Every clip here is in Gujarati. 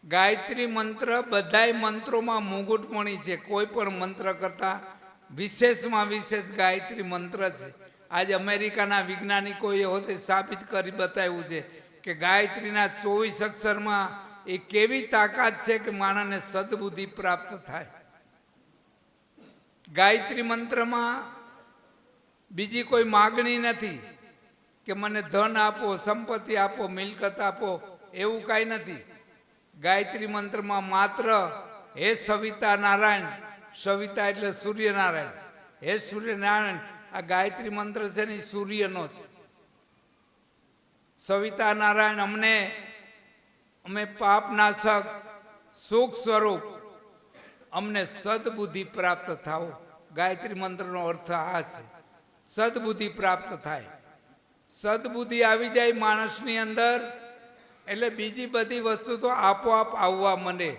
ગાયત્રી મંત્ર બધાય મંત્રોમાં મુગુટમણી છે. કોઈ પણ મંત્ર કરતા વિશેષમાં વિશેષ ગાયત્રી મંત્ર છે. આજે અમેરિકાના વૈજ્ઞાનિકોએ હોતે સાબિત કરી બતાવ્યું છે કે ગાયત્રીના 24 અક્ષરમાં એ કેવી તાકાત છે કે માણસને સદબુદ્ધિ પ્રાપ્ત થાય. ગાયત્રી મંત્રમાં બીજી કોઈ માગણી નથી કે મને ધન આપો, સંપત્તિ આપો, મિલકત આપો, એવું કાંઈ નથી. ગાયત્રી મંત્રમાં માત્ર હે સવિતા નારાયણ, સવિતા એટલે સૂર્યનારાયણ, હે સૂર્યનારાયણ, આ ગાયત્રી મંત્ર છે ને સૂર્યનો છે. સવિતા નારાયણ અમે પાપનાશક સુખ સ્વરૂપ અમને સદબુદ્ધિ પ્રાપ્ત થાઓ. ગાયત્રી મંત્રનો અર્થ આ છે, સદબુદ્ધિ પ્રાપ્ત થાય. સદબુદ્ધિ આવી જાય માણસની અંદર એટલે બીજી બધી વસ્તુ તો આપોઆપ આવવા માંડે.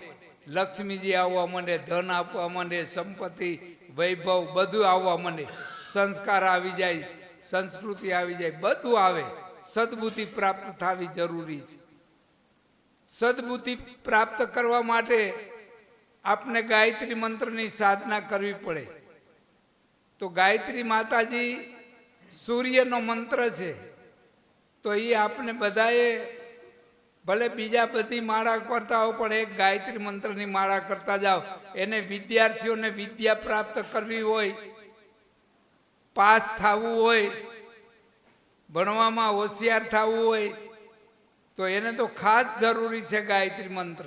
લક્ષ્મીજી આવવા માંડે, ધન આપવા માંડે, સંપત્તિ, વૈભવ બધું આવવા માંડે, સંસ્કાર આવી જાય, સંસ્કૃતિ આવી જાય, બધું આવે. સદબુદ્ધિ પ્રાપ્ત થવી જરૂરી છે. સદબુદ્ધિ પ્રાપ્ત કરવા માટે આપણે ગાયત્રી મંત્રની સાધના કરવી પડે. તો ગાયત્રી માતાજી સૂર્યનો મંત્ર છે. તો એ આપણે બધાએ ભલે બીજા બધી માળા કરતા હો પણ એક ગાયત્રી મંત્રની માળા કરતા જાઓ. એને વિદ્યાર્થીઓને વિદ્યા પ્રાપ્ત કરવી હોય, પાસ થવું હોય, ભણવામાં હોશિયાર થવું હોય તો એને તો ખાસ જરૂરી છે ગાયત્રી મંત્ર.